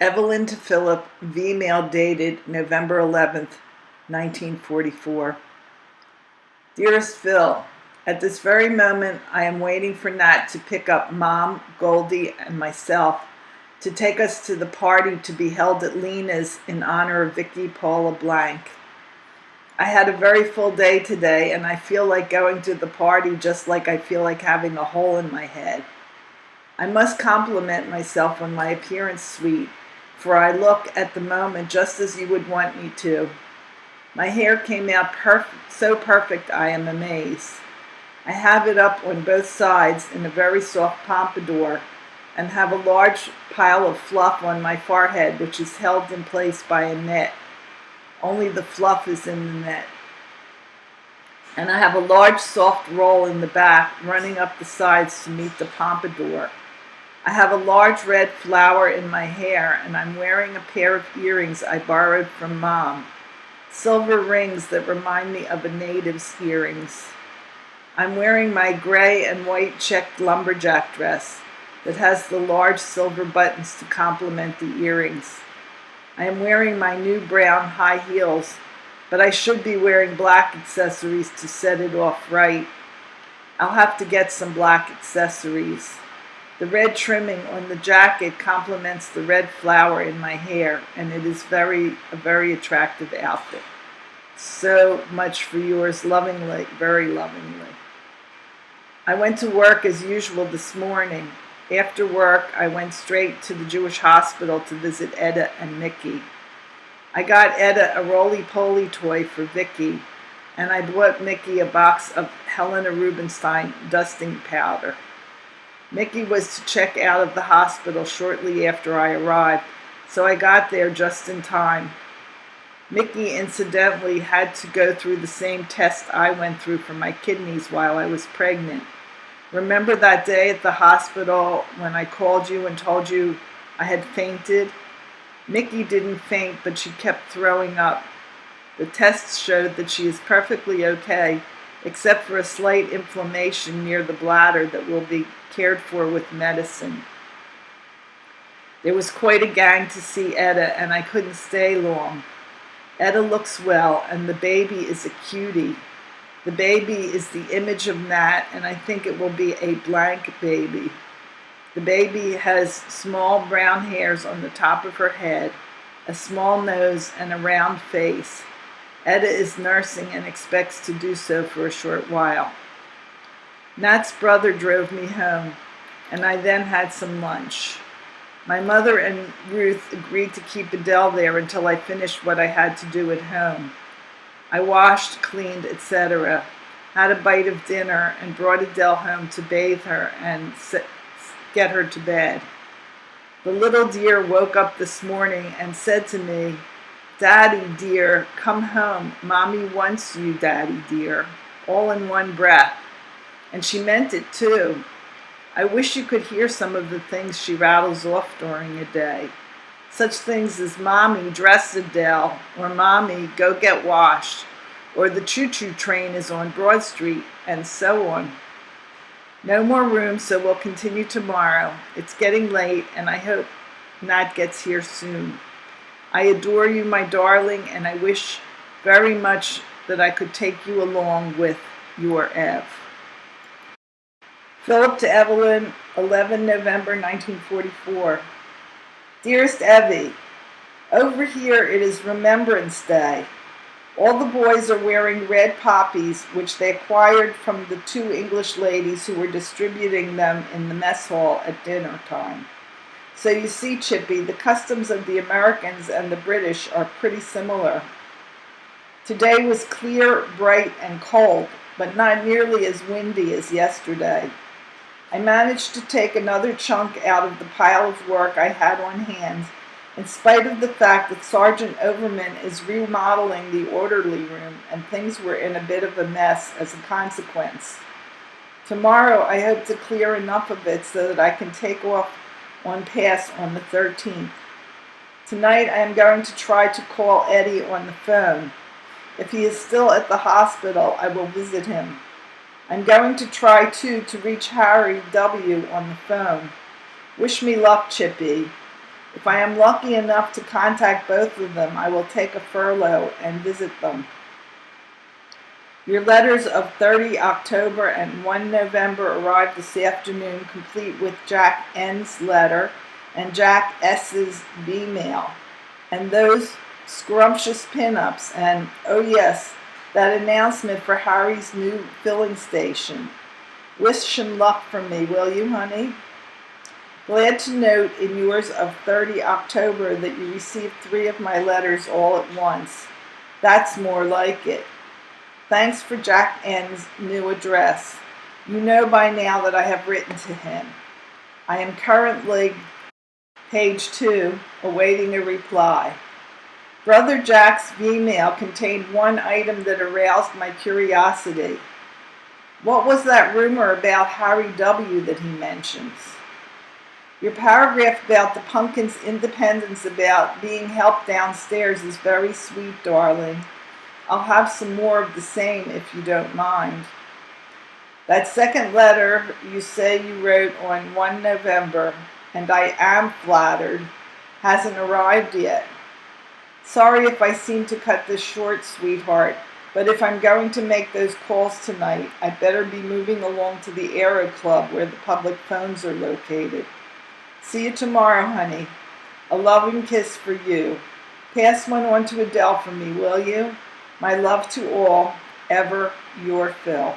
Evelyn to Philip, V-mail dated November 11th, 1944. Dearest Phil, at this very moment I am waiting for Nat to pick up Mom, Goldie, and myself to take us to the party to be held at Lena's in honor of Vicky Paula Blank. I had a very full day today and I feel like going to the party just like I feel like having a hole in my head. I must compliment myself on my appearance suite, for I look at the moment just as you would want me to. My hair came out so perfect I am amazed. I have it up on both sides in a very soft pompadour and have a large pile of fluff on my forehead which is held in place by a net. Only the fluff is in the net. And I have a large soft roll in the back running up the sides to meet the pompadour. I have a large red flower in my hair and I'm wearing a pair of earrings I borrowed from Mom. Silver rings that remind me of a native's earrings. I'm wearing my gray and white checked lumberjack dress that has the large silver buttons to complement the earrings. I am wearing my new brown high heels, but I should be wearing black accessories to set it off right. I'll have to get some black accessories. The red trimming on the jacket complements the red flower in my hair, and it is a very attractive outfit. So much for yours lovingly, very lovingly. I went to work as usual this morning. After work, I went straight to the Jewish hospital to visit Etta and Mickey. I got Etta a roly-poly toy for Vicky, and I bought Mickey a box of Helena Rubinstein dusting powder. Mickey was to check out of the hospital shortly after I arrived, so I got there just in time. Mickey incidentally had to go through the same test I went through for my kidneys while I was pregnant. Remember that day at the hospital when I called you and told you I had fainted? Mickey didn't faint, but she kept throwing up. The tests showed that she is perfectly okay, except for a slight inflammation near the bladder that will be cared for with medicine. There was quite a gang to see Etta, and I couldn't stay long. Etta looks well, and the baby is a cutie. The baby is the image of Nat, and I think it will be a blank baby. The baby has small brown hairs on the top of her head, a small nose, and a round face. Etta is nursing and expects to do so for a short while. Nat's brother drove me home, and I then had some lunch. My mother and Ruth agreed to keep Adele there until I finished what I had to do at home. I washed, cleaned, etc., had a bite of dinner, and brought Adele home to bathe her and get her to bed. The little dear woke up this morning and said to me, "Daddy dear, come home. Mommy wants you, Daddy dear," all in one breath. And she meant it too. I wish you could hear some of the things she rattles off during a day. Such things as "Mommy, dress Adele," or "Mommy, go get washed," or "the choo-choo train is on Broad Street," and so on. No more room, so we'll continue tomorrow. It's getting late, and I hope Nat gets here soon. I adore you, my darling, and I wish very much that I could take you along with your Ev. Philip to Evelyn, 11 November 1944. Dearest Evie, over here it is Remembrance Day. All the boys are wearing red poppies, which they acquired from the two English ladies who were distributing them in the mess hall at dinner time. So you see, Chippy, the customs of the Americans and the British are pretty similar. Today was clear, bright, and cold, but not nearly as windy as yesterday. I managed to take another chunk out of the pile of work I had on hand, in spite of the fact that Sergeant Overman is remodeling the orderly room and things were in a bit of a mess as a consequence. Tomorrow I hope to clear enough of it so that I can take off on pass on the 13th. Tonight I am going to try to call Eddie on the phone. If he is still at the hospital, I will visit him. I'm going to try, too, to reach Harry W. on the phone. Wish me luck, Chippy. If I am lucky enough to contact both of them, I will take a furlough and visit them. Your letters of 30 October and 1 November arrived this afternoon, complete with Jack N's letter and Jack S's V-mail, and those scrumptious pinups, and, oh yes, that announcement for Harry's new filling station. Wish him luck from me, will you, honey? Glad to note in yours of 30 October that you received 3 of my letters all at once. That's more like it. Thanks for Jack N's new address. You know by now that I have written to him. I am currently, page 2, awaiting a reply. Brother Jack's V-mail contained one item that aroused my curiosity. What was that rumor about Harry W. that he mentions? Your paragraph about the pumpkin's independence about being helped downstairs is very sweet, darling. I'll have some more of the same if you don't mind. That second letter you say you wrote on 1 November, and I am flattered, hasn't arrived yet. Sorry if I seem to cut this short, sweetheart, but if I'm going to make those calls tonight, I'd better be moving along to the Aero Club where the public phones are located. See you tomorrow, honey. A loving kiss for you. Pass one on to Adele for me, will you? My love to all. Ever your Phil.